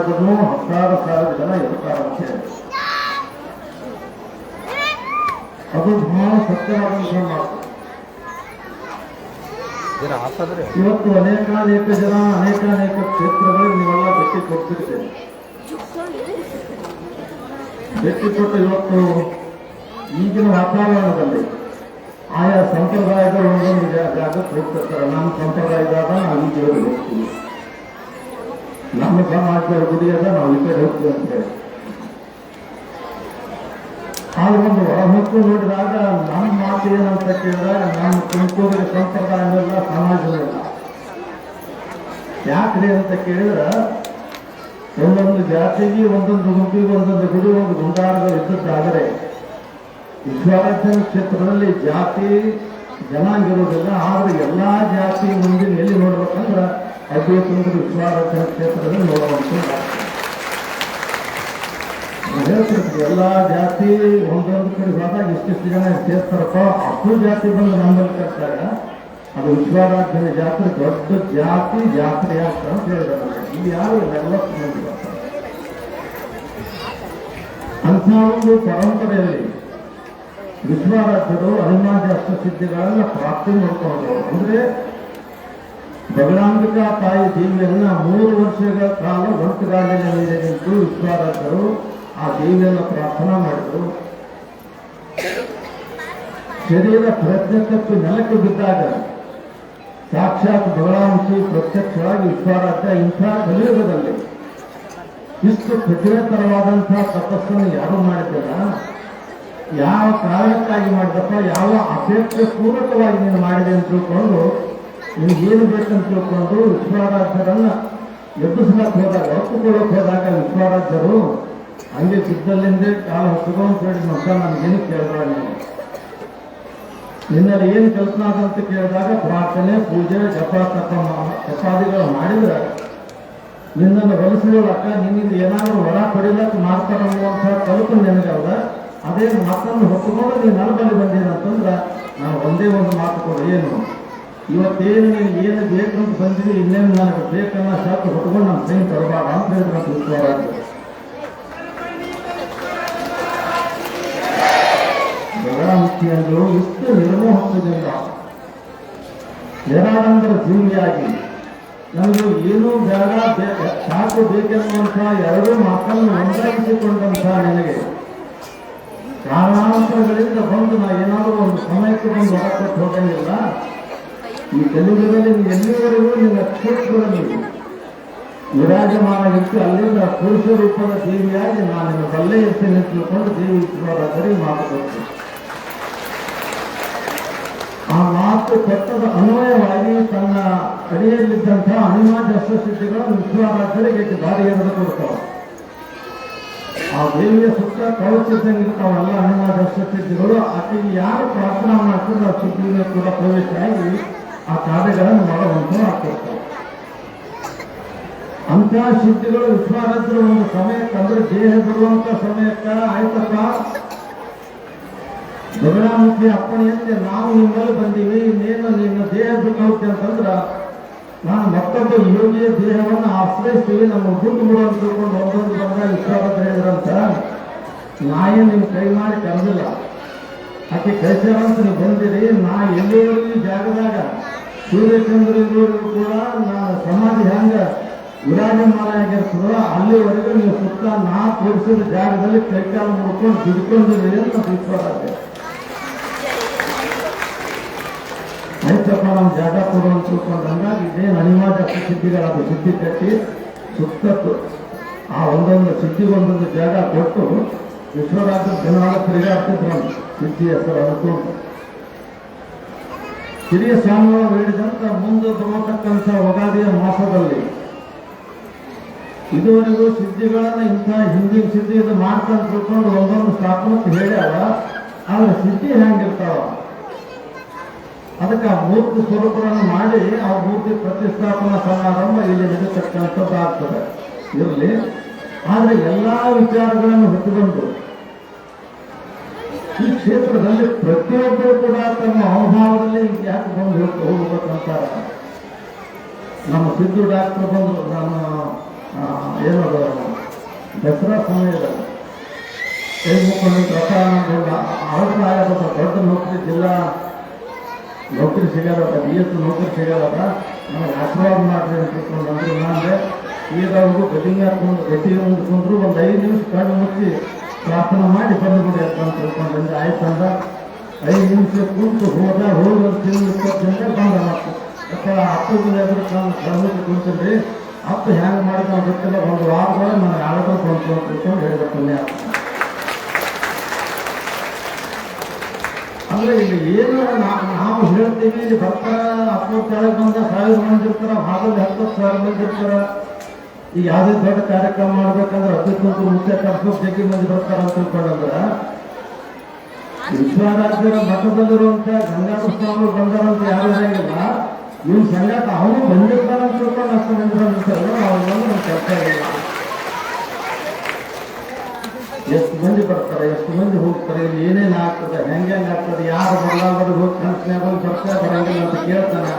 ಮಾಡಿದ್ರು 16,000 ಜನ ಇರ್ತಾರೆ ಅಂತ ಹೇಳಿ. ಅದು ಬಹಳ ಸತ್ಯವಾದಂತಹ ಮಾತು. ಇವತ್ತು ಅನೇಕ ಜನ ಅನೇಕ ಕ್ಷೇತ್ರಗಳಿಗೆ ನೀವೆಲ್ಲ ಭೇಟಿ ಕೊಡ್ತಿರ್ತೇವೆ. ಭೇಟಿ ಕೊಟ್ಟು ಇವತ್ತು ಈಗಿನ ವಾತಾವರಣದಲ್ಲಿ ಆಯಾ ಸಂಪ್ರದಾಯದ ಒಂದೊಂದು ಜಾಗಕ್ಕೆ ಹೋಗ್ತಿರ್ತಾರೆ. ನಮ್ಮ ಸಂಪ್ರದಾಯದಾಗ ನಾವು ಈ ದೇವರಿಗೆ ಹೋಗ್ತೀವಿ, ನಮ್ಮ ಸಮಾಜದ ಗುಡಿಯಾದ ನಾವು ಈ ಕಡೆ ಹೋಗ್ತೀವಿ ಅಂತ ಹೇಳಿ. ಆಗ ಒಂದು ಹೊರಹೊತ್ತು ನೋಡಿದಾಗ ನಮ್ಮ ಮಾತು ಏನಂತ ಕೇಳಿದಾಗ ನಮ್ಮ ತುಮಕೂರಿಗೆ ಸಂಪ್ರದಾಯವೆಲ್ಲ ಸಮಾಜವೆಲ್ಲ ಯಾಕ್ರಿ ಅಂತ ಕೇಳಿದ್ರೆ ಒಂದೊಂದು ಜಾತಿಗೆ ಒಂದೊಂದು ಗುಂಪಿಗೆ ಒಂದೊಂದು ಗುಡಿ ಒಂದು ಗುಂಡಾರಗಳು ಇದ್ದದ್ದಾದರೆ ವಿಶ್ವಾರಾಧ್ಯನ ಕ್ಷೇತ್ರದಲ್ಲಿ ಜಾತಿ ಜನಾಂಗ ಇರುವುದಿಲ್ಲ. ಆದರೆ ಎಲ್ಲಾ ಜಾತಿ ಮುಂದೆ ಎಲ್ಲಿ ನೋಡ್ಬೇಕಂದ್ರೆ ಅದು ತುಂಬಿದ ವಿಶ್ವಾರಾಧ್ಯನ ಕ್ಷೇತ್ರದಲ್ಲಿ ನೋಡುವಂತ ಹೇಳ್ತಿರ್ತೀವಿ. ಎಲ್ಲಾ ಜಾತಿ ಒಂದೊಂದು ಕಡೆ ಹೋದಾಗ ಇಷ್ಟಿಷ್ಟು ಜನ ಸೇರ್ತಾರಪ್ಪ. ಅಷ್ಟು ಜಾತಿ ಬಂದು ನಮ್ಮಲ್ಲಿ ಕರ್ತಾಗ ಅದು ವಿಶ್ವಾರಾಧ್ಯನ ಜಾತ್ರೆ ದೊಡ್ಡ ಜಾತ್ರೆ ಯಾಕೆ ಅಂತ ಹೇಳಿದಾರೆ. ಇಲ್ಲಿ ಯಾರು ಡೆವಲಪ್ ಮಾಡಿಲ್ಲ ಅಂತ ಒಂದು ಪರಂಪರೆಯಲ್ಲಿ ವಿಶ್ವಾರಾಧ್ಯರು ಅನಿಮಾದಿ ಅಷ್ಟಸಿದ್ಧಿಗಳನ್ನ ಪ್ರಾಪ್ತಿ ಮಾಡ್ಕೊಂಡ್ರು. ಅಂದ್ರೆ ಬಗಲಾಂಬಿಕಾ ತಾಯಿ ದೇವಿಯನ್ನ 3 ವರ್ಷಗಳ ಕಾಲ ಒಂಟುಗಾಲಿನ ಮೇಲೆ ನಿಂತು ವಿಶ್ವಾರಾಧ್ಯರು ಆ ದೇವಿಯನ್ನು ಪ್ರಾರ್ಥನಾ ಮಾಡಿದರು. ಶರೀರ ಪ್ರಜ್ಞೆ ತಪ್ಪಿ ನೆಲಕ್ಕೆ ಬಿದ್ದಾಗ ಸಾಕ್ಷಾತ್ ಬಗಲಾಂಬಿಕೆ ಪ್ರತ್ಯಕ್ಷವಾಗಿ ವಿಶ್ವಾರಾಧ್ಯ ಇಂಥ ಕಲಿಯುಗದಲ್ಲಿ ಇಷ್ಟು ಕಠಿಣತರವಾದಂತಹ ತಪಸ್ಸನ್ನು ಯಾರು ಮಾಡಿದ್ದಾರ, ಯಾವ ಕಾರಣಕ್ಕಾಗಿ ಮಾಡಿದಪ್ಪ, ಯಾವ ಅಪೇಕ್ಷೆ ಪೂರ್ವಕವಾಗಿ ನೀನು ಮಾಡಿದೆ ಅಂತ ತಿಳ್ಕೊಂಡು ನಿನಗೇನು ಬೇಕಂತ ತಿಳ್ಕೊಂಡು ವಿಶ್ವಾರಾಧ್ಯರನ್ನ ಎಬ್ಬಿಸ್ಲಕ್ಕೆ ಹೋದಾಗ ಒತ್ತುಕೊಳ್ಳಕ್ಕೆ ಹೋದಾಗ ವಿಶ್ವಾರಾಧ್ಯರು ಹಂಗೆ ಸಿದ್ದಲ್ಲಿಂದೇ ಕಾಲ ಹೊತ್ಕೊಂಡು ಹೇಳಿ ಮಕ್ಕ ನನಗೇನು ಕೇಳಿದಾಗ ನಿನ್ನಲ್ಲಿ ಏನು ಕಲ್ಪನಾ ಅಂತ ಕೇಳಿದಾಗ ಪ್ರಾರ್ಥನೆ ಪೂಜೆ ಜಪಾದಿಗಳು ಮಾಡಿದ್ರೆ ನಿನ್ನನ್ನು ಹೊಲಿಸಿದಕ್ಕ ನಿನ್ನಿಂದ ಏನಾದರೂ ಹೊರ ಪಡಿಲಕ್ಕೆ ಮಾಡ್ತಾರ ಅನ್ನುವಂಥ ಕಲ್ಪನೆ ನನಗಲ್ಲ. ಅದೇ ಮಾತನ್ನು ಹೊತ್ತುಕೊಂಡು ನೀನು ನನ್ನ ಬಳಿ ಬಂದೇನಂತಂದ್ರೆ ನಾನು ಒಂದೇ ಒಂದು ಮಾತು ಕೊಡು, ಏನು ಇವತ್ತೇನು ನೀನು ಏನು ಬೇಕಂತ ಬಂದಿದ್ದೀವಿ, ಇನ್ನೇನು ನನಗೆ ಬೇಕನ್ನ ಶಾಖ ಹೊತ್ಕೊಂಡು ನಮ್ಮ ಕೈ ತರಬಾರ ಅಂತ ಹೇಳಿದ್ರೆ ವಿಶ್ವಾರಾಧ್ಯ. ಬಗಲಾಮುಖಿಯಂದರು ಇಷ್ಟು ನಿರ್ಮೋಹದಿಂದ ನಿರಾಡಂಬರ ಜೀವಿಯಾಗಿ ನಮಗೆ ಏನೂ ಬೇಡ ಸಾಕು ಬೇಕೆನ್ನುವಂಥ ಎರಡೂ ಮಾತನ್ನು ಒಂದಾಗಿಸಿಕೊಂಡಂಥ ನಿನಗೆ ಕಾರಣಾಂತರಗಳಿಂದ ಬಂದು ನಾ ಏನಾದರೂ ಒಂದು ಸಮಯಕ್ಕೆ ಬಂದು ಹೊರಕೊಟ್ಟು ಹೋಗಂಗಿಲ್ಲ. ಈ ಕಲಿಯುಗದಲ್ಲಿ ನೀವು ಎಲ್ಲಿವರೆಗೂ ನಿನ್ನ ಕ್ಷೇತ್ರದಲ್ಲಿ ವಿರಾಜಮಾನಾಗಿತ್ತು, ಅಲ್ಲಿಂದ ಪುರುಷ ರೂಪದ ದೇವಿಯಾಗಿ ನಾನು ಬಲ್ಲೆ ಎತ್ತಿ ನಿಂತುಕೊಂಡು ದೇವಿ ವಿಶ್ವಾರಾಧ್ಯರಿಗೆ ಮಾತು ಕೊಡ್ತೀನಿ. ಆ ಮಾತು ಕೊಟ್ಟದ ಅನ್ವಯವಾಗಿ ತನ್ನ ಅಡಿಯಲ್ಲಿದ್ದಂತಹ ಅನಿಮಾದಿ ಅಷ್ಟಸಿದ್ಧಿಗಳನ್ನು ವಿಶ್ವಾರಾಧ್ಯರಿಗೆ ದಾರಿ ಎರೆದು ಕೊಡ್ತಾವ. ಆ ದೇವಿಯ ಸುತ್ತ ಕವಚಿದ್ದಂಗಿರ್ತಾವಲ್ಲ ಅನಿಮಾದಿ ಅಷ್ಟಸಿದ್ಧಿಗಳು. ಆಕೆಗೆ ಯಾರು ಪ್ರಾರ್ಥನಾ ಮಾಡ್ತಾರೆ ಆ ಸಿದ್ಧಿಗೆ ಕೂಡ ಪ್ರವೇಶ ಆಗಿ ಆ ಕಾರ್ಯಗಳನ್ನು ಮಾಡುವಂತ ಆಗ್ತಿರ್ತಾವೆ. ಅಂತಹ ಸಿದ್ಧಿಗಳು ವಿಶ್ವಾರಾಧ್ಯರು ಒಂದು ಸಮಯಕ್ಕೆ ಅಂದ್ರೆ ದೇಹ ಬಿಡುವಂತ ಸಮಯಕ್ಕ ಆಯ್ತಪ್ಪ ಬಗಲಾಮುಖಿ ಅಪ್ಪಣೆಯಂತೆ ನಾವು ನಿಮ್ಮಲ್ಲಿ ಬಂದೀವಿ, ಇನ್ನೇನು ನಿನ್ನ ದೇಹ ಬಿಟ್ಟು ಹೋಗ್ತೇವೆ ಅಂತಂದ್ರ ನಾನು ಮತ್ತೊಬ್ಬ ಯೋಗಿಯ ದೇಹವನ್ನು ಆಶ್ರಯಿಸ್ತೀವಿ, ನಮ್ಮ ಬಿಟ್ಟು ಬಿಡು ಅಂತ ತಿಳ್ಕೊಂಡು ಒಂದೊಂದು ಬಂದಾಗ ವಿಶ್ವಾರಾಧ್ಯ ಹೇಳಿದ್ರಂತ, ನಾ ಏನು ನಿಮ್ ಕೈ ಮಾಡಿ ಕರೆದಿಲ್ಲ, ಆಕೆ ಕೈಸೇವಂತ ನೀವು ಬಂದಿರಿ. ನಾ ಎಲ್ಲಿವರೆಗೂ ಜಾಗದಾಗ ಸೂರ್ಯಚಂದ್ರರಿಗೂ ಕೂಡ ನಾನು ಸಮಾಧಿ ಹೆಂಗ ವಿರಾಜಮಾನ ಆಗಿರ್ತದೋ ಅಲ್ಲಿವರೆಗೂ ನೀವು ಸುತ್ತ ನಾ ತೋರಿಸಿದ ಜಾಗದಲ್ಲಿ ಕೈಕಾಲ ಮುಡ್ಕೊಂಡು ಬಿಡ್ಕೊಂಡಿರಿ ಅಂತ ವಿಶ್ವಾರಾಧ್ಯ. ಆಯ್ತಪ್ಪ ನಮ್ಮ ಜಾಗ ಕೊಡು ಅಂತ ತಿಳ್ಕೊಂಡಂಗ ಇದೇನು ಅನಿವಾರ್ಯ ಸಿದ್ಧಿಗಳಾದ ಸಿದ್ಧಿ ಕಟ್ಟಿ ಸುತ್ತತ್ತು ಆ ಒಂದೊಂದು ಸಿದ್ಧಿಗೊಂದೊಂದು ಜಾಗ ಕೊಟ್ಟು ವಿಶ್ವರಾಜ್ಯ ಜನವಾದ ತಿರುಗಾಡ್ತಿದ್ರು ಸಿದ್ಧಿ ಹೆಸರು ಅನ್ಕೊಂಡು ಹಿರಿಯ ಸ್ವಾಮಿಗಳು ಹೇಳಿದಂತ ಮುಂದೆ ಬರತಕ್ಕಂಥ ಯುಗಾದಿಯ ಮಾಸದಲ್ಲಿ ಇದುವರೆಗೂ ಸಿದ್ಧಿಗಳನ್ನ ಇಂಥ ಹಿಂದಿನ ಸಿದ್ಧಿ ಇದು ಮಾಡ್ಕೊಂಡು ತಿಳ್ಕೊಂಡು ಒಂದೊಂದು ಸ್ಥಾಪನಕ್ಕೆ ಹೇಳ್ಯಾವ. ಆದ್ರೆ ಸಿದ್ಧಿ ಹೆಂಗಿರ್ತಾವ ಅದಕ್ಕೆ ಆ ಮೂರ್ತಿ ಸ್ವರೂಪಗಳನ್ನು ಮಾಡಿ ಆ ಮೂರ್ತಿ ಪ್ರತಿಷ್ಠಾಪನಾ ಸಮಾರಂಭ ಇಲ್ಲಿ ನಡೀತಕ್ಕಂಥದ್ದು ಆಗ್ತದೆ ಇರಲಿ. ಆದರೆ ಎಲ್ಲಾ ವಿಚಾರಗಳನ್ನು ಹೊತ್ತುಕೊಂಡು ಈ ಕ್ಷೇತ್ರದಲ್ಲಿ ಪ್ರತಿಯೊಬ್ಬರು ಕೂಡ ತಮ್ಮ ಅನುಭವದಲ್ಲಿ ಯಾಕೆ ಬಂದು ಹೋಗ್ಬೇಕಂತ ನಮ್ಮ ಸಿದ್ದು ಡಾಕ್ಟರ್ ಬಂದರು. ನಮ್ಮ ಏನದು ದಸರಾ ಸಮಯದಲ್ಲಿ ಕೈ ಮುಕ್ಕೊಂಡು ಪ್ರಸಾರ ಅಭಿಪ್ರಾಯ ದೊಡ್ಡ ನೌಕರಿ ಜಿಲ್ಲಾ ನೌಕರಿ ಸಿಗಲ್ಲದ BS ನೌಕರಿ ಸಿಗಲ್ಲದ ನಮಗೆ ಆಶೀರ್ವಾದ ಮಾಡ್ರಿ ಅಂತ ತಿಳ್ಕೊಂಡು ಅಂದರು. ನಾನೇ ಈಗ ಅವರು ಗಟ್ಟಿಗೆ ಮುಂದ್ಕೊಂಡ್ರು ಒಂದು 5 ನಿಮಿಷ ಕಣ್ಣು ಮುಚ್ಚಿ ಪ್ರಾರ್ಥನೆ ಮಾಡಿ ಬಂದುಬಿಡಿ ಅಂತ ತಿಳ್ಕೊಂಡ್ರೆ ಆಯ್ತು ಅಂದ. 5 ನಿಮಿಷ ಕುಂತು ಹೋದ ಹೋಗಿ ಒಂದು ತಿಂಗಳು 20 ಜನಕ್ಕೆ ಬಂದ ಮತ್ತು ಅಪ್ಪಗೆ ಎದುರು ಕಣ್ಮುಚ್ಚಿ ಕುಂತಿದ್ರಿ ಅಪ್ಪ ಹ್ಯಾಂಗೆ ಮಾಡಿದ ಗೊತ್ತಿಲ್ಲ. ಒಂದು ವಾರದೊಳಗೆ ನನಗೆ ಆಗೋದು ಬಂತು ಅಂತ ತಿಳ್ಕೊಂಡು ಹೇಳಿದ ಪುಣ್ಯ. ಅಂದ್ರೆ ಇಲ್ಲಿ ಏನು ನಾವು ಹೇಳ್ತೀವಿ, ಇಲ್ಲಿ ಬರ್ತಾರ 10 ಕೆಳಗೆ ಬಂದ 1000 ಮಂದಿ ಇರ್ತಾರ, ಹಾಗಲ್ಲಿ 10,000 ಮಂದಿ ಇರ್ತಾರ. ಈಗ ಯಾವುದೇ ದೊಡ್ಡ ಕಾರ್ಯಕ್ರಮ ಮಾಡ್ಬೇಕಂದ್ರೆ 10 ಮುಖ್ಯ ಕರ್ಸೋ ಜಗ್ಗಿ ಮಂದಿ ಬರ್ತಾರ ಅಂತ ತಿಳ್ಕೊಂಡ್ರ ವಿಶ್ವರಾಜ್ಯರ ಮಠದಲ್ಲಿರುವಂತ ಗಂಗಾಧರ ಸ್ವಾಮಿಗಳು ಬಂದಾರಂತ ಯಾರು ಇರಂಗಿಲ್ಲ. ಇವ್ನ ಸಂಗಾತ ಅವನು ಬಂದಿರ್ತಾರ ಅಂತ ತಿಳ್ಕೊಂಡು ಅಷ್ಟು ಮಂದಿ ಬಂದಿರ್ತಾರಲ್ಲ, ಅವ್ರು ನಮ್ಮ ಕೆಲಸ ಇಲ್ಲ. ಎಷ್ಟು ಮಂದಿ ಬರ್ತಾರೆ, ಎಷ್ಟು ಮಂದಿ ಹೋಗ್ತಾರೆ, ಇಲ್ಲಿ ಏನೇನು ಆಗ್ತದೆ, ಹೆಂಗೆ ಆಗ್ತದೆ, ಯಾರು ಬರಲಾರ್ದು ಹೋಗಿ ಕನಸಿನಾಗ ಬರ್ತಾರೆ ಬರಂಗಿಲ್ಲ ಅಂತ ಕೇಳ್ತಾನೆ.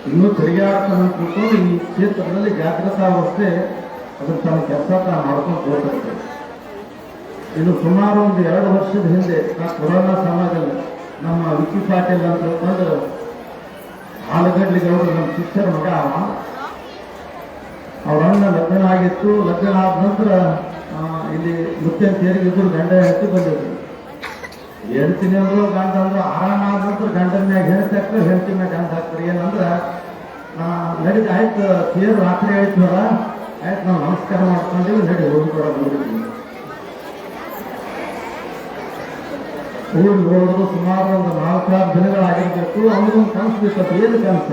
ಇನ್ನೂ ತಿರುಗಾಡ್ತಾನೆ ಅಂತ ತಿಳ್ಕೊಂಡು ಈ ಕ್ಷೇತ್ರದಲ್ಲಿ ಜಾಗೃತಾವಸ್ಥೆ ಅದನ್ನು ತನ್ನ ಕೆಲಸ ತಾನು ಮಾಡ್ಕೊಂಡು ಹೋಗ್ತಾರೆ. ಇನ್ನು ಸುಮಾರು ಒಂದು 2 ವರ್ಷದ ಹಿಂದೆ ಕೊರೋನಾ ಸಮಯದಲ್ಲಿ ನಮ್ಮ ವಿಕ್ಕಿ ಪಾಟೀಲ್ ಅಂತ ತಿಳ್ಕೊಂಡು ಆಲಗಡ್ಲಿಗೆ ಅವರು ನಮ್ಮ ಶಿಷ್ಯರ ಮಗ ಅವ್ರ ಅಣ್ಣ ಲಗ್ನ ಆಗಿತ್ತು. ಲಗ್ನ ಆದ ನಂತರ ಇಲ್ಲಿ ಮುತ್ತೆ ಸೇರಿಗೆ ಇಬ್ಬರು ಗಂಡ ಹೆಂಡತಿ ಬಂದಿದ್ರು. ಹೇಳ್ತೀನಿ ಅಂದ್ರು ಗಂಡ ಅಂದ್ರು ಆರಾಮಾದ ನಂತರ ಗಂಡನ ಮ್ಯಾಗ ಹೆಂಡತಿ ಹಾಕ್ತಾರೆ, ಹೆಂಡತಿ ಮ್ಯಾಗ ಗಂಡ ಹಾಕ್ತಾರೆ. ಏನಂದ್ರೆ ನಡೀತು ಆಯ್ತು, ತೇರು ರಾತ್ರಿ ಆಯ್ತವಲ್ಲ, ಆಯ್ತು ನಾವು ನಮಸ್ಕಾರ ಮಾಡ್ಕೊಂಡಿವಿ, ನಡಿ ಹೋಗ್ಕೊಡ ನೋಡಿದ್ವಿ. ಊರಿಗೆ ಹೋದ್ರು ಸುಮಾರು ಒಂದು 4-6 ದಿನಗಳಾಗಿರ್ಬೇಕು. ಅವ್ರಿಗೊಂದು ಕನಸು ಬಿತ್ತು. ಏನು ಕನಸ?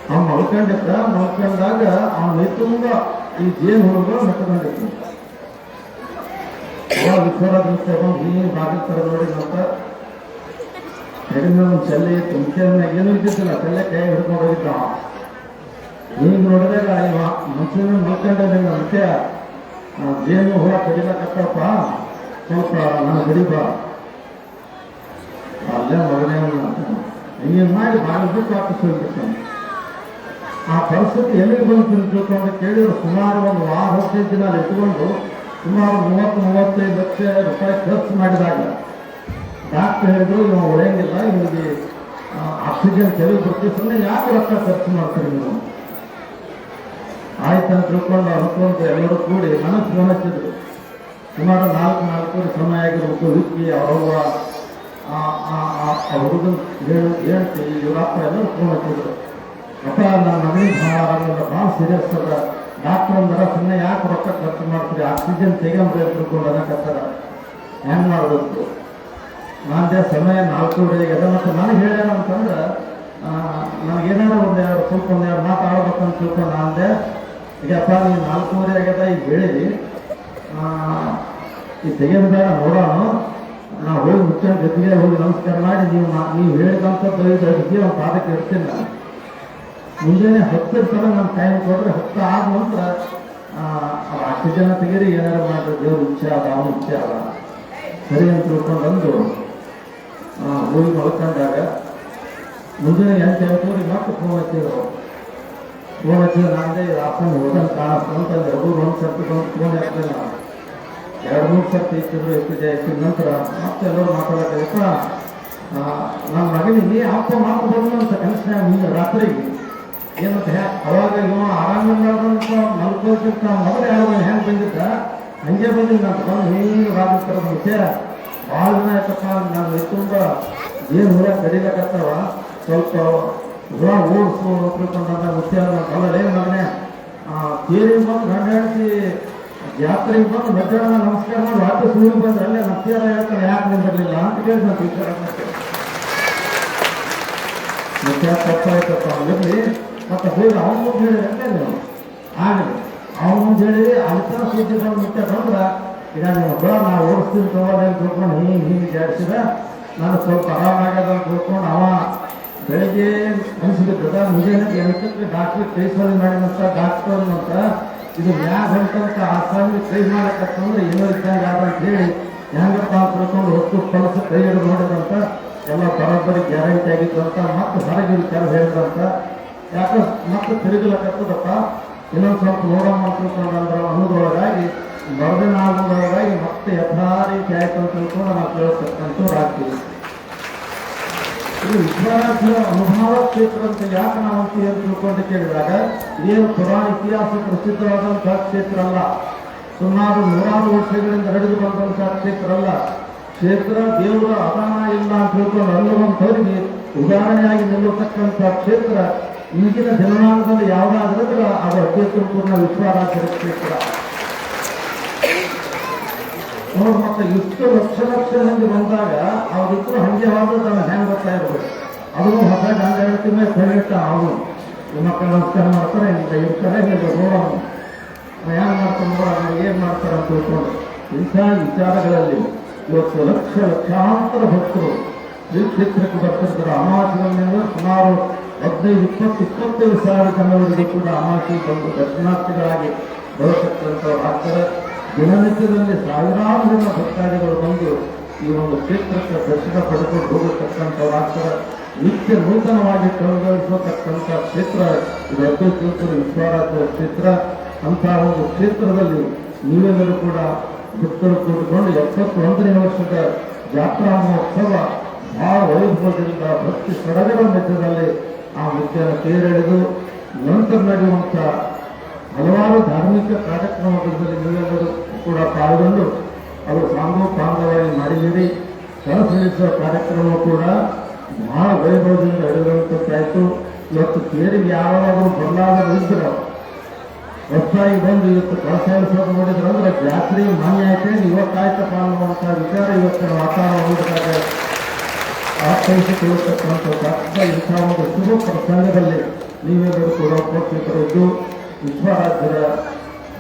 ಅವ್ನು ಮಲ್ಕೊಂಡಾಗ ಅವನ ತುಂಬ ಈ ಜೇನು ಹುಡುಗರು ಮೆಟ್ಟಕೊಂಡಿತ್ತು. ವಿಶ್ವರಾಜ ಬಂದು ಏನು ಬಾಗಿಲ್ತಾರೆ ನೋಡಿ ಅಂತ ಕಡಿಮೆ ಒಂದು ಚೆಲ್ಲೆ ಇತ್ತು. ಮುಖ್ಯನಾಗ ಏನು ಇದ್ದಿದ್ದಿಲ್ಲ, ಚೆಲ್ಲೆ ಕೈ ಹಿಡ್ಕೊಂಡು ಹೋಗಿದ್ದ. ಈಗ ನೋಡಿದಾಗ ಮನುಷ್ಯನ ಮಲ್ಕೊಂಡ ಮುಖ್ಯ ಜೇನು ಹುಳ ಕಡಿಲಕತ್ತಪ್ಪ, ಸ್ವಲ್ಪ ನನ್ನ ಗಡಿಬ ಅಲ್ಲೇ ಮಗನೇ ಹಿಂಗೆ ಮಾಡಿ ಬಾಗಿಲು ಬಿಟ್ಟು ವಾಪಸ್ ಹೋಗ್ಬಿಡ್ತಾನೆ. ಆ ಪರಿಸ್ಥಿತಿ ಎಲ್ಲಿಗೆ ಬಂತು ತಿಳ್ಕೊಂಡು ಕೇಳಿದ್ರು. ಸುಮಾರು ಒಂದು 15 ದಿನ ಇಟ್ಕೊಂಡು ಸುಮಾರು 30-35 ಲಕ್ಷ ರೂಪಾಯಿ ಖರ್ಚು ಮಾಡಿದಾಗ ಡಾಕ್ಟರ್ ಹೇಳಿದ್ರು ಇವ ಉಳಿಯಂಗಿಲ್ಲ, ಇವನಿಗೆ ಆಕ್ಸಿಜನ್ ತೆಗೆದು ಬರ್ತೀವಿ, ಸುಮ್ಮನೆ ಯಾಕೆ ರೊಕ್ಕ ಖರ್ಚು ಮಾಡ್ತೀರಿ ನೀವು? ಆಯ್ತಂತ ತಿಳ್ಕೊಂಡು ಅನ್ಕೊಂಡು ಎಲ್ಲರೂ ಕೂಡಿ ನನಗೆ ಫೋನ್ ಹಚ್ಚಿದ್ರು. ಸುಮಾರು 4-4 ಸಮಯ ಆಗಿರ್ಬೇಕು. ವಿಕ್ಕಿ ಅವರವ್ವ ಹುಡುಗನ ಹೇಳ್ತಿ ಇವರಪ್ಪ ಎಲ್ಲರೂ ಫೋನ್ ಹಚ್ಚಿದ್ರು. ಅಪ್ಪ ನನ್ನ ಮಗನಿಗೆ ಭಾಳ ಸೀರಿಯಸ್ ಅದ, ಡಾಕ್ಟರ್ ಅಂದಾರ ಸುಮ್ಮನೆ ಯಾಕೆ ರೊಕ್ಕ ಖರ್ಚು ಮಾಡ್ತೀರಿ, ಆಕ್ಸಿಜನ್ ತೆಗೆಂಬ್ರಿ ಅಂತ ತಿಳ್ಕೊಂಡು ಅದಕ್ಕತ್ತಾರ, ಹೆಂಗೆ ಮಾಡಬೇಕು? ನಾನೇ ಸಮಯ 4:30 ಅದ. ಮತ್ತು ನನಗೆ ಹೇಳ್ಯಾರ ಅಂತಂದ್ರೆ ನನಗೇನಾರ ಸ್ವಲ್ಪ 1-2 ಮಾತಾಡ್ಬೇಕಂತ ತಿಳ್ಕೊಂಡು ನಾನಂದೆ, ಈಗಪ್ಪ ನೀವು 4:30 ಆಗ್ಯದ, ಈಗ ಹೇಳಿರಿ ಈ ತೆಗೆಂಬೇಡ ನೋಡೋಣ, ನಾವು ಹೋಗಿ ಮುಖ್ಯ ಜೊತೆಗೆ ಹೋಗಿ ನಮಸ್ಕಾರ ಮಾಡಿ ನೀವು ಹೇಳಿದಂಥ ಅಡಿಗೆ ಒಂದು ಪಾದಕ್ಕೆ ಇರ್ತೀನಿ. ನಾನು ಮುಂಜಾನೆ 10 ಸಲ ನಮ್ಮ ಟೈಮ್ ಕೊಟ್ಟರೆ 10 ಆದ ನಂತರ ಆಕ್ಸಿಜನ್ ತೆಗೀರಿ, ಏನಾರು ಮಾಡಿದ್ರೆ ದೇವ್ರ ಇಚ್ಛೆ ಅದ, ಅವನ ಇಚ್ಛೆ ಅದ, ಸರಿ ಅಂತ ತಿಳ್ಕೊಂಡು ಅಂದು ಹೋಗಿ ಮಲ್ಕೊಂಡಾಗ ಮುಂಜಾನೆ 8-8 ಮತ್ತೆ ಫೋನ್ ಹಚ್ಚಿದ್ರು. ಫೋನ್ ಹಚ್ಚಿದ್ರೆ ನಾನೇ ಆಸನ ಹೋದಂಗೆ ಕಾಣಿಸ್ತು ಅಂತಂದ್ರೆ ಅವರು ಒಂದು ಸರ್ತಿ ಬಂದು ಫೋನ್ ಹಾಕ್ಲಿಲ್ಲ. 2-3 ಸರ್ತಿ ಇಟ್ಟಿದ್ರು, ಎತ್ತಿದ ನಂತರ ಮತ್ತೆ ಎಲ್ಲರೂ ಮಾತಾಡೋದಪ್ಪ ನನ್ನ ಮಗನಿಗೆ ಅಪ್ಪ ಮಾತು ಬಂದು ಅಂತ ಕನಸಿನಾಗ ಮುಂದೆ ರಾತ್ರಿಗೆ ಏನಂತ ಅವಾಗ ಇವ ಆರಾಮಿಲ್ಲ ಅಂತ ಮಲ್ಕೋತಿರ್ತ ಮೊದಲು ಯಾವ ಹೆಂಗೆ ಬಂದಿದ್ದ ಹಂಗೆ ಬಂದಿದ್ದ ಅಂತ ಬಂದು ಹಿಂಗೆ ರಾತ್ರಿ ಮುಖ್ಯ ಭಾಳ ದಿನ ಆಯ್ತಪ್ಪ. ನಾನು ತುಂಬ ಏನು ಹುಳ ಕಡಿಲಕತ್ತವ, ಸ್ವಲ್ಪ ಹುಳ ಓಡಿಸು ತಿಳ್ಕೊಂಡ ಮುಖ್ಯ ಕಲ್ಲೇ ಮಗನೇ ತೇರಿಗೆ ಬಂದು ಗಂಡ ಹೆಂಡತಿ ಜಾತ್ರೆಗೆ ಬಂದು ಮಧ್ಯಾಹ್ನ ನಮಸ್ಕಾರ ಮಾಡಿ ವಾಪಸ್ ಊರಿಗೆ ಬಂದ್ರೆ ಅಲ್ಲೇ ನಮಸ್ಕಾರ ಹೇಳ್ತಾರೆ, ಯಾಕೆ ಬಂದಿರಲಿಲ್ಲ ಅಂತ ಕೇಳಿದ ಟೀಚರ್ ಮುಖ್ಯ ತಪ್ಪಾಯ್ತಪ್ಪ ಇರಲಿ. ಮತ್ತು ಹೋಗಿ ಅವನ ಮುಂದೆ ಹೇಳಿದ್ರೆ ನೀವು ಆಗಲಿ ಅವನ ಮುಂದೆ ಹೇಳಿ ಅಂತರ ಸೂಚಿಗಳು ಮುಖ್ಯ ಬಂದ್ರೆ ಈಗ ನೀವು ಹುಳ ನಾವು ಓಡಿಸ್ತೀನಿ ತಗೋದೇ ತಿಳ್ಕೊಂಡು ಹಿಂಗೆ ಜಾಡಿಸಿದ ನಾನು ಸ್ವಲ್ಪ ಆರಾಮಾಗ್ಯದ ಅಂತ ತಿಳ್ಕೊಂಡು ಅವ ಬೆಳಿಗ್ಗೆ ಅನಿಸಿಬಿಟ್ಟದ. ಮುಂಜಾನೆ 8ಕ್ಕೆ ಡಾಕ್ಟ್ರಿಗೆ ಕೈಸಲ್ಲಿ ಮಾಡಿದಂತ ಡಾಕ್ಟರ್ ಅಂತ ಇದು ಮ್ಯಾಗ ಹೊಂಟಂತ ಆಸಾಮಿ ಕೈ ಮಾಡಕ್ಕಂದ್ರೆ ಏನೋ ಇದ್ದಂಗೆ ಆದ ಅಂತ ಹೇಳಿ ಹೆಂಗಪ್ಪ ಅಂತ ತಿಳ್ಕೊಂಡು ಹೊತ್ತು ಕಲಸ ಕೈ ಹಿಡಿದು ನೋಡಿದಂತ ಎಲ್ಲ ಬರೋಬ್ಬರಿ ಗ್ಯಾರಂಟಿ ಆಗಿತ್ತು ಅಂತ ಮತ್ತೆ ಹೊರಗೆ ವಿಚಾರ ಹೇಳಿದ್ರಂತ. ಯಾಕೆ ಮತ್ತೆ ತಿರುಗಲಕ್ಕತ್ತದಪ್ಪ ಇನ್ನೊಂದು ಸ್ವಲ್ಪ ನೋಡೋಣ ಅಂತ ತಿಳ್ಕೊಂಡ್ರೆ ಅನ್ನೋದ್ರೊಳಗಾಗಿ ಮರದಿನ ಆಗೋದ್ರೊಳಗಾಗಿ ಮತ್ತೆ ಯಥಾರೀತಿ ಆಯ್ತು ಅಂತ ತಿಳ್ಕೊಂಡು ನಾವು ಕೇಳಿಸ್ತಕ್ಕಂಥವ್ರು ಆಗ್ತೀವಿ. ಇದು ವಿಶ್ವರಾಜ್ಯ ಅನುಭವ ಕ್ಷೇತ್ರ ಅಂತ ಯಾಕೆ ನಾವು ಅಂತೀವಿ ಅಂತ ತಿಳ್ಕೊಂಡು ಕೇಳಿದಾಗ ಏನು ಪುರಾಣ ಇತಿಹಾಸ ಪ್ರಸಿದ್ಧವಾದಂತಹ ಕ್ಷೇತ್ರ ಅಲ್ಲ, ಸುಮಾರು ನೂರಾರು ವರ್ಷಗಳಿಂದ ನಡೆದು ಬಂದಂತಹ ಕ್ಷೇತ್ರ ಅಲ್ಲ. ಕ್ಷೇತ್ರ ದೇವರ ಅದಾನ ಇಲ್ಲ ಅಂತ ತಿಳ್ಕೊಂಡು ಅನ್ನುವಂಥವ್ರಿಗೆ ಉದಾಹರಣೆಯಾಗಿ ನಿಲ್ಲತಕ್ಕಂಥ ಕ್ಷೇತ್ರ ಈಗಿನ ದಿನಮಾನದಲ್ಲಿ ಯಾವುದಾದ್ರೂ ಅದು ಅತ್ಯಂತಪೂರ್ಣ ವಿಶ್ವರಾಜ್ಯದ ಕ್ಷೇತ್ರ ನೋಡಿ. ಮತ್ತೆ ಇಷ್ಟು ಲಕ್ಷ ಮಂದಿ ಬಂದಾಗ ಅವ್ರಿದ್ರು ಹಂಗೆ ಹೋದ್ರೆ ತನ್ನ ಹೆಂಗೆ ಬರ್ತಾ ಇರ್ಬೇಕು. ಅದು ಹೊಸ ಗಂಡ ಹೇಳ್ತಿ ಮೇಲೆ ಕೈಗಿಟ್ಟ ಅವನು ಮಕ್ಕಳು ನಮಸ್ಕಾರ ಮಾಡ್ತಾರೆ, ಇಂಥ ಇರ್ತಾರೆ, ನೋಡೋಣ ಹೆಂಗೆ ಮಾಡ್ತಾರೆ, ನೋಡೋಣ ಏನು ಮಾಡ್ತಾರೆ ಅಂತ ತಿಳ್ಕೊಂಡು ಇಂಥ ವಿಚಾರಗಳಲ್ಲಿ ಇವತ್ತು ಲಕ್ಷಾಂತರ ಭಕ್ತರು ಈ ಕ್ಷೇತ್ರಕ್ಕೆ ಬರ್ತಿರ್ತಾರೆ. ಅಮಾವಾಸ್ಯೆಗಳಿಂದ ಸುಮಾರು 15-25 ಸಾವಿರ ಜನರಿಗೆ ಕೂಡ ಅಮಾವಾಸ್ಯೆ ಬಂದು ದರ್ಶನಾರ್ಥಿಗಳಾಗಿ ಬರತಕ್ಕಂಥವ್ರು ಆಗ್ತಾರೆ. ದಿನನಿತ್ಯದಲ್ಲಿ ಸಾವಿರಾರು ಜನ ಭಕ್ತಾದಿಗಳು ಬಂದು ಈ ಒಂದು ಕ್ಷೇತ್ರಕ್ಕೆ ದರ್ಶನ ಪಡೆದುಕೊಂಡು ಹೋಗತಕ್ಕಂಥವ್ರು ಆಗ್ತಾರೆ. ನಿತ್ಯ ನೂತನವಾಗಿ ಕಳೆದೊಳಿಸತಕ್ಕಂಥ ಕ್ಷೇತ್ರ ಇದು ಅತ್ಯಂತ ವಿಶ್ವರಾಜ್ಯ ಕ್ಷೇತ್ರ. ಅಂತಹ ಒಂದು ಕ್ಷೇತ್ರದಲ್ಲಿ ನೀವೆಲ್ಲರೂ ಕೂಡ ಭಕ್ತರು ಕೂಡಿಕೊಂಡು 71ನೇ ವರ್ಷದ ಜಾತ್ರಾ ಮಹೋತ್ಸವ ಬಹಳ ವೈಭವದಿಂದ ಭಕ್ತಿ ಸಡಗರ ಮಧ್ಯದಲ್ಲಿ ಆ ಮುಖ್ಯನ ತೇರೆಳೆದು ನಂತರ ನಡೆಯುವಂಥ ಹಲವಾರು ಧಾರ್ಮಿಕ ಕಾರ್ಯಕ್ರಮಗಳಲ್ಲಿ ನೀವೆಲ್ಲರೂ ಕೂಡ ಪಾಲ್ಗೊಂಡು ಅದು ಸಾಂಗೋಪಾಂಗವಾಗಿ ಮಾಡಿದ್ದೀರಿ. ಕನಸಿಳಿಸುವ ಕಾರ್ಯಕ್ರಮ ಕೂಡ ಬಹಳ ವೈಭವದಿಂದ ನಡೆಯುವಂಥದ್ದಾಯಿತು. ಇವತ್ತು ತೇರಿಗೆ ಯಾವಾಗಲೂ ಬದಲಾವಣೆ ಇದ್ರು ಹೊಸದಾಗಿ ಬಂದು ಇವತ್ತು ಕನಸಿಳಿಸೋದು ನೋಡಿದ್ರು ಅಂದ್ರೆ ಜಾತ್ರೆ ಮಾನ್ಯ ಆಯ್ತು ಇವತ್ತಾಯ್ತಪ್ಪ ಅನ್ನುವಂಥ ವಿಚಾರ ಇವತ್ತಿನ ವಾತಾವರಣ ನೋಡಿದಾಗ ಆರ್ಥೈಸಿಕೊಳ್ಳತಕ್ಕಂಥ ಇಂಥ ಒಂದು ಶುಭ ಪ್ರಸಂಗದಲ್ಲಿ ನೀವೆಲ್ಲರೂ ಕೂಡ ಉಪಸ್ಥಿತರಿದ್ದು ವಿಶ್ವರಾಜ್ಯದ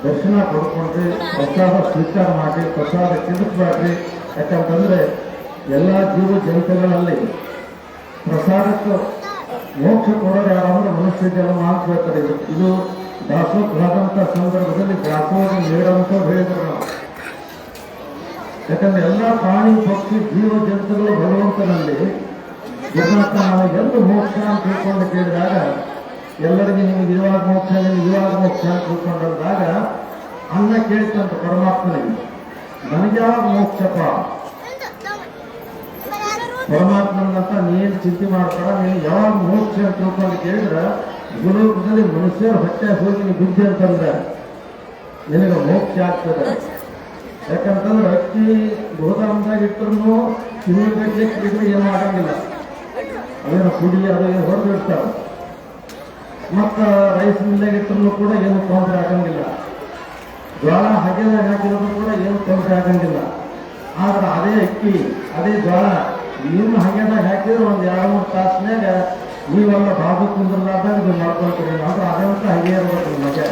ದರ್ಶನ ಪಡ್ಕೊಂಡ್ರಿ, ಪ್ರಸಾದ ಸ್ವೀಕಾರ ಮಾಡಿ, ಪ್ರಸಾದ ಕಿಡಿಸ್ಬೇಡ್ರಿ. ಯಾಕಂತಂದ್ರೆ ಎಲ್ಲ ಜೀವ ಜಂತುಗಳಲ್ಲಿ ಪ್ರಸಾದಕ್ಕೆ ಮೋಕ್ಷ ಕೊಡೋರು ಯಾರಂದ್ರೆ ಮನುಷ್ಯ ಜನ್ಮ ಆಗ್ಬೇಕಾರೆ. ಇದು ದಾಸೋಹವಾದಂಥ ಸಂದರ್ಭದಲ್ಲಿ ದಾಸೋಹ ನೀಡುವಂತ ಹೇಳಿದ್ರು ನಾವು. ಯಾಕಂದ್ರೆ ಎಲ್ಲ ಪ್ರಾಣಿ ಪಕ್ಷಿ ಜೀವ ಜಂತುಗಳು ಭಗವಂತನಲ್ಲಿ ಜಗತ್ತ ನಮಗೆಲ್ಲೂ ಮೋಕ್ಷ ಅಂತ ತಿಳ್ಕೊಂಡು ಕೇಳಿದಾಗ ಎಲ್ಲರಿಗೆ ನಿಮಗೆ ಇವಾಗ ಮೋಕ್ಷ ಅಂತ ತಿಳ್ಕೊಂಡಾಗ ಅನ್ನ ಕೇಳ್ತಂತ ಪರಮಾತ್ಮನಿಗೆ ನನಗೆ ಯಾವಾಗ ಮೋಕ್ಷಪ್ಪ ಪರಮಾತ್ಮನಂತ ನೀನು ಚಿಂತೆ ಮಾಡ್ತಾರ, ನೀನು ಯಾವಾಗ ಮೋಕ್ಷ ಅಂತ ತಿಳ್ಕೊಂಡು ಕೇಳಿದ್ರೆ ಗುರುಕದಲ್ಲಿ ಮನುಷ್ಯರ ಹೊಟ್ಟೆ ಹೋಗಿ ನೀವು ಬುದ್ಧಿ ಅಂತಂದ್ರೆ ನಿನಗೆ ಮೋಕ್ಷ ಆಗ್ತದೆ. ಯಾಕಂತಂದ್ರೆ ಅಕ್ಕಿ ಗೋದಾಮದಾಗ ಇಟ್ಟರು ತಿಂಗಳಿಗೆ ಇದ್ರೆ ಏನೂ ಆಗಂಗಿಲ್ಲ, ಅದೇನು ಕುಡಿ ಅದು ಏನು ಹೊರಗಿಡ್ತಾರೆ. ಮತ್ತು ರೈಸ್ ಮಿಲ್ಲಾಗ ಇಟ್ಟರು ಕೂಡ ಏನು ತೊಂದರೆ ಆಗಂಗಿಲ್ಲ, ಜೋಳ ಹಗೆದಾಗ ಹಾಕಿದ್ರು ಕೂಡ ಏನು ತೊಂದರೆ ಆಗಂಗಿಲ್ಲ. ಆದ್ರೆ ಅದೇ ಅಕ್ಕಿ ಅದೇ ಜೋಳ ನೀವು ಹಗೆದಾಗ ಹಾಕಿದ್ರೆ ಒಂದು 2-3 ತಾಸಿನಾಗ ನೀವೆಲ್ಲ ಬಾಬು ಕುಂದ್ರಲಾರ್ದಾಗ ನೀವು ಮಾಡ್ಕೊಳ್ತೀರಿ ಅಂದ್ರೆ ಅದಂತ ಹಾಗೆ ಇರ್ಬೇಕು ನಿಮಗೆ.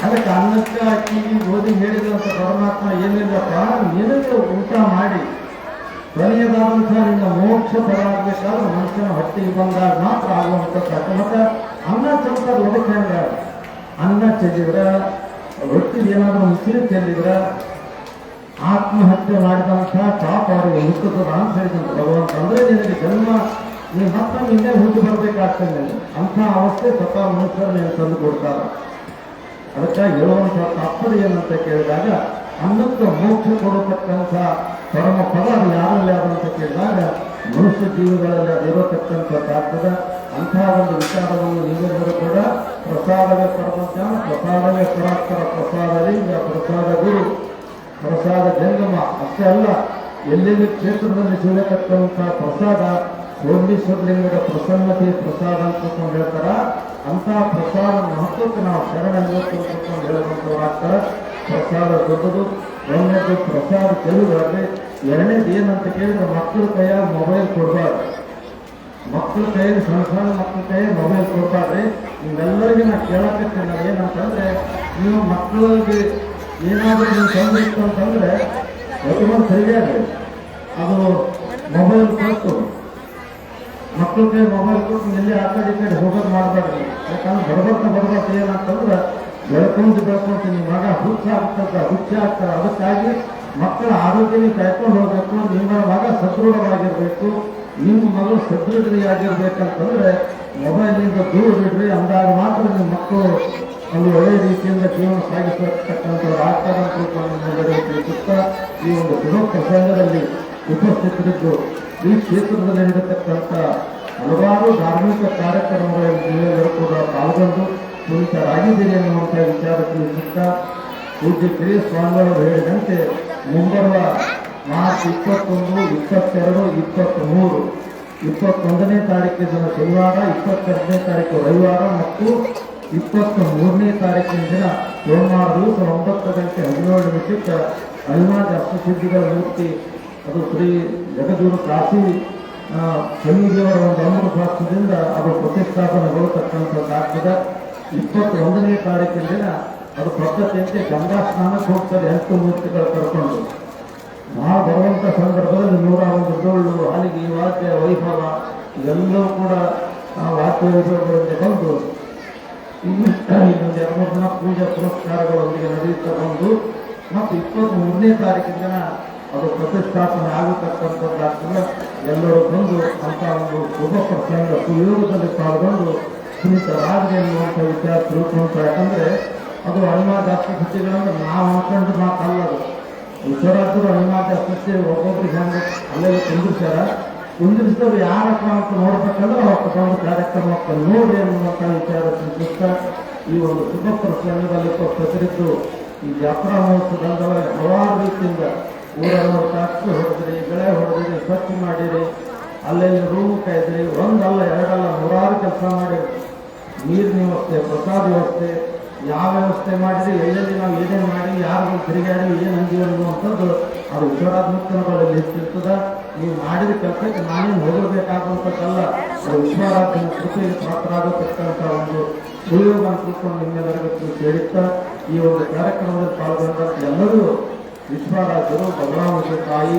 ಅದಕ್ಕೆ ಅನ್ನಕ್ಕೆ ಅಕ್ಕಿಗೆ ಓದಿ ಹೇಳಿದಂಥ ಪರಮಾತ್ಮ ಏನಿಲ್ಲಪ್ಪ ನಿನಗೆ ಊಟ ಮಾಡಿ ಕೊನೆಯದಾದಂಥ ನಿನ್ನ ಮೋಕ್ಷ ಫಲ ಆಗಬೇಕಾದ್ರೆ ಮನುಷ್ಯನ ಹೊಟ್ಟೆಗೆ ಬಂದಾಗ ಮಾತ್ರ ಆಗುವಂಥದ್ದು. ಮತ್ತೆ ಅನ್ನ ಚಮಚ ಒದಕ್ಕೆ ಹೆಂಗ ಅನ್ನ ಚೆಲ್ಲಿದ್ರ ರೊಟ್ಟಿ ಏನಾದರೂ ಮುಸ್ಲಿ ಚೆಲ್ಲಿದ್ರ ಆತ್ಮಹತ್ಯೆ ಮಾಡಿದಂಥ ಪಾಪ ಅವರಿಗೆ ಹುಟ್ಟುತ್ತದೆ ಅಂತ ಹೇಳಿದಂತ ಭಗವಂತ. ಅಂದ್ರೆ ನಿನಗೆ ಜನ್ಮ ನೀವು ಮತ್ತೆ ನಿನ್ನೆ ಹುಟ್ಟು ಬರಬೇಕಾಗ್ತದೆ. ಅಂಥ ಅವಸ್ಥೆ ಸ್ವತಃ ಮನುಷ್ಯರು ನೀವು ತಂದು ಕೊಡ್ತಾರೆ. ಅದಕ್ಕಾಗಿ ಹೇಳುವಂಥ ತಾತ್ಪರ್ಯ ಏನಂತ ಕೇಳಿದಾಗ ಅನ್ನಕ್ಕೆ ಮೋಕ್ಷ ಕೊಡತಕ್ಕಂಥ ಪರಮ ಪದ ಅದು ಯಾರಲ್ಲಿ ಅಂತ ಕೇಳಿದಾಗ ಮನುಷ್ಯ ಜೀವಿಗಳಲ್ಲಿ ಅದಿರತಕ್ಕಂಥದ್ದಾಗ್ತದೆ. ಅಂತಹ ಒಂದು ವಿಚಾರವನ್ನು ನೀವೆಲ್ಲರೂ ಕೂಡ ಪ್ರಸಾದವೇ ಪರಮಜ್ಞಾನ, ಪ್ರಸಾದವೇ ಪರಾತ್ಪರ, ಪ್ರಸಾದ ಲಿಂಗ, ಪ್ರಸಾದ ಗುರು, ಪ್ರಸಾದ ಜಂಗಮ ಅಷ್ಟೇ ಅಲ್ಲ, ಎಲ್ಲೆಲ್ಲಿ ಕ್ಷೇತ್ರದಲ್ಲಿ ಸಿಗತಕ್ಕಂಥ ಪ್ರಸಾದ ಸೋಮೇಶ್ವರಲಿಂಗದ ಪ್ರಸನ್ನತೆ ಪ್ರಸಾದ ಅಂತಕೊಂಡು ಹೇಳ್ತಾರ. ಅಂತಹ ಪ್ರಸಾದ ಮಹತ್ವಕ್ಕೆ ನಾವು ಶರಣ ಅಂತಕೊಂಡು ಹೇಳುವಂಥವ್ರಾಗ್ತಾರೆ. ಪ್ರಸಾದ ದೊಡ್ಡದು, ಒಂದನೇದು ಪ್ರಸಾದ ಕೆಲವು. ಎರಡನೇದು ಏನಂತ ಕೇಳಿದ್ರೆ ಮಕ್ಕಳ ಕೈಯಾಗ ಮೊಬೈಲ್ ಕೊಡಬಾರ್ದು. ಮಕ್ಕಳ ಕೈಯಲ್ಲಿ ಸಣ್ಣ ಮಕ್ಕಳ ಕೈಯಾಗ ಮೊಬೈಲ್ ಕೊಡಬಾರ್ದು. ನಿಮ್ಮೆಲ್ಲರಿಗೆ ನಾನು ಕೇಳಕತ್ತೀನಿ ಏನಂತಂದ್ರೆ ನೀವು ಮಕ್ಕಳಿಗೆ ಏನಾದರೂ ನೀವು ತೊಂದರೆ ಇತ್ತು ಅಂತಂದ್ರೆ ಪ್ರತಿಯೊಂದು ಸರಿಯಾಗಿ ಅದು ಮೊಬೈಲ್ ಕೊಟ್ಟು ಮಕ್ಕಳ ಕೈ ಮೊಬೈಲ್ ಕೊಟ್ಟು ಎಲ್ಲಿ ಆ ಕಡೆ ಹೋಗೋದು ಮಾಡಬಾರ್ದು. ಯಾಕಂದ್ರೆ ಬಡಬರ್ತ ಏನಂತಂದ್ರೆ ಬೆಳ್ಕೊಂಡು ನಿಮ್ಮ ಮಗ ಹುಚ್ಚ ಆಗ್ತಾರೆ. ಅದಕ್ಕಾಗಿ ಮಕ್ಕಳ ಆರೋಗ್ಯ ನೀವು ಕಾಯ್ಕೊಂಡು ಹೋಗ್ಬೇಕು. ನಿಮ್ಮ ಮಗ ಸದೃಢವಾಗಿರ್ಬೇಕು, ನಿಮ್ಮ ಮಗಳು ಸದೃಢಿಯಾಗಿರ್ಬೇಕಂತಂದ್ರೆ ಮೊಬೈಲ್ನಿಂದ ದೂರ ಬಿಡ್ರಿ. ಅಂದಾಗ ಮಾತ್ರ ನಿಮ್ಮ ಮಕ್ಕಳು ಒಂದು ಒಳ್ಳೆಯ ರೀತಿಯಿಂದ ಜೀವನ ಸಾಗಿಸತಕ್ಕಂಥವ್ರು ಆಗ್ತಾರೆ ಅಂತ ತಿಳಿಸುತ್ತ ಈ ಒಂದು ಶುಭ ಪ್ರಸಂಗದಲ್ಲಿ ಉಪಸ್ಥಿತರಿದ್ದು ಈ ಕ್ಷೇತ್ರದಲ್ಲಿ ನಡೆಯತಕ್ಕಂಥ ಹಲವಾರು ಧಾರ್ಮಿಕ ಕಾರ್ಯಕ್ರಮಗಳಲ್ಲಿ ನೀವೆಲ್ಲರೂ ಕೂಡ ಪಾಲ್ಗೊಂಡು ಪುನೀತರಾಗಿದ್ದೀರಿ ಎನ್ನುವಂಥ ವಿಚಾರ ತಿಳಿಸುತ್ತ ಪೂಜ್ಯ ಕಿರಿಯ ಸ್ವಾಮಿಗಳು ಹೇಳಿದಂತೆ ಮುಂಬರುವ ಮಾರ್ಚ್ 21, 22, 23, 21ನೇ ತಾರೀಕಿನ ದಿನ ಶನಿವಾರ, 22ನೇ ತಾರೀಕು ರವಿವಾರ ಮತ್ತು 23ನೇ ತಾರೀಕಿನ ದಿನ ಸೋಮವಾರ ದಿವಸ 9:17 ಹನುಮಾನ್ ಅಷ್ಟಸಿದ್ಧಿಗಳ ಮೂರ್ತಿ ಅದು ಶ್ರೀ ಜಗದ್ಗುರು ಕಾಶಿ ಶನಿದೇವರ ಒಂದು ಅಮೃತಾಸ್ತ್ರದಿಂದ ಅದು ಪ್ರತಿಷ್ಠಾಪನೆಗೊಳ್ಳತಕ್ಕಂಥದ್ದಾಗ್ತದೆ. 21ನೇ ತಾರೀಕಿನ ದಿನ ಅದು ಪದ್ಧತಿಯಂತೆ ಗಂಗಾ ಸ್ನಾನಕ್ಕೆ ಹೋಗ್ತಾರೆ 8 ಮೂರ್ತಿಗಳು ಕರ್ಕೊಂಡು. ನಾವು ಬರುವಂಥ ಸಂದರ್ಭದಲ್ಲಿ 101 ಡೊಳ್ಳು, ಹಾಲಿಗೆ ವಾದ್ಯ ವೈಭವ ಇವೆಲ್ಲವೂ ಕೂಡ ವಾದ್ಯ ವೈಭವಗಳಿಂದ ಬಂದು ಇನ್ನೊಂದು 2-3 ದಿನ ಪೂಜಾ ಪುರಸ್ಕಾರಗಳೊಂದಿಗೆ ನಡೆಯುತ್ತಾ ಬಂದು ಮತ್ತು 23ನೇ ತಾರೀಕಿನ ದಿನ ಅದು ಪ್ರತಿಷ್ಠಾಪನೆ ಆಗತಕ್ಕಂಥದ್ದಾಗ್ತದೆ. ಎಲ್ಲರೂ ಬಂದು ಅಂತ ಒಂದು ಶುಭ ಪ್ರಸಂಗ ಸುಯೋಗದಲ್ಲಿ ಪಾಲ್ಗೊಂಡು ಪುನೀತರಾಗಲಿ ಎನ್ನುವಂಥ ವಿಚಾರ ತಿಳ್ಕೊಂತ. ಯಾಕಂದರೆ ಅದು ಹನುಮಾನ್ ಅಷ್ಟಸಿದ್ಧಿಗಳನ್ನು ನಾವು ಅನ್ಕೊಂಡು ಮಾತಲ್ಲದು. ವಿಶ್ವರಾಜರು ಹನುಮಾನ್ ಅಷ್ಟಸಿದ್ಧಿ ಒಬ್ಬೊಬ್ಬರಿಗೆ ಹಂಗೆ ಅಲ್ಲೆಲ್ಲ ಕುಂದಿರಿಸಿದವರು ಯಾರಪ್ಪ ಅಂತ ನೋಡ್ಬೇಕಂದ್ರೆ ಒಂದು ಕಾರ್ಯಕ್ರಮಕ್ಕೆ ನೋಡಿ ಎನ್ನುವಂಥ ವಿಚಾರ ತಿಳಿಸುತ್ತಾ ಈ ಒಂದು ಶುಭ ಪ್ರಸಂಗದಲ್ಲಿ ಉಪಸ್ಥಿತರಿದ್ದು ಈ ಜಾತ್ರಾ ಮಹೋತ್ಸವದಲ್ಲಿ ಹಲವಾರು ರೀತಿಯಿಂದ ಊರನ್ನು ಟ್ಯಾಕ್ಸಿ ಹೊಡೆದ್ರಿ, ಬೆಳೆ ಹೊಡೆದ್ರಿ, ಸ್ವಚ್ಛ ಮಾಡಿರಿ, ಅಲ್ಲೆಲ್ಲಿ ರೂಮ್ ಕಾಯ್ದ್ರಿ, ಒಂದಲ್ಲ ಎರಡಲ್ಲ 100 ಕೆಲಸ ಮಾಡಿರಿ. ನೀರಿನ ವ್ಯವಸ್ಥೆ, ಪ್ರಸಾದ ವ್ಯವಸ್ಥೆ, ಯಾವ ವ್ಯವಸ್ಥೆ ಮಾಡಿರಿ, ಎಲ್ಲೆಲ್ಲಿ ನಾವು ಏನೇನು ಮಾಡಿ, ಯಾರು ತಿರುಗಾಡಿ ಏನು ಅಂದೀವಿ ಅನ್ನುವಂಥದ್ದು ಅದು ವಿಶ್ವರಾತ್ಮಕಗಳಲ್ಲಿ ಹೆಚ್ಚಿರ್ತದೆ. ನೀವು ಮಾಡಿದ ಕೆಲಸಕ್ಕೆ ನಾನೇನು ಹೋಗಬೇಕಾದಂಥದ್ದಲ್ಲ, ಅದು ವಿಶ್ವರಾತ್ಮನ ಕೃಪೆಗೆ ಪಾತ್ರರಾಗತಕ್ಕಂಥ ಒಂದು ಸುಯೋಗ ಅಂತ ತಿಳ್ಕೊಂಡು ನಿಮ್ಮೆಲ್ಲರಿಗೂ ಹೇಳುತ್ತಾ ಈ ಒಂದು ಕಾರ್ಯಕ್ರಮದಲ್ಲಿ ಪಾಲ್ಗೊಂಡಂಥ ಎಲ್ಲರೂ ವಿಶ್ವರಾಜರು ಬದಲಾವಣೆ ತಾಯಿ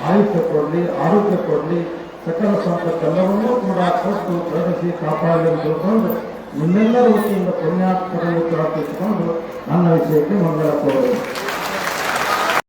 ಆಯುಷ್ಯ ಕೊಡಲಿ, ಆರೋಗ್ಯ ಕೊಡಲಿ, ಸಕಲ ಸಂಪತ್ತೆಲ್ಲವನ್ನೂ ಕೂಡ ಕೊಟ್ಟು ಪ್ರಗತಿ ಕಾಪಾಡಲಿ ಅಂತ ತಿಳ್ಕೊಂಡು ನಿಮ್ಮೆಲ್ಲರ ವತಿಯಿಂದ ಪುಣ್ಯಾತ್ಮರಲ್ಲಿ ಪ್ರಾರ್ಥಿಸಿಕೊಂಡು ನನ್ನ ವಿಷಯಕ್ಕೆ ಮಂಗಳ ಕೋರಬೇಕು.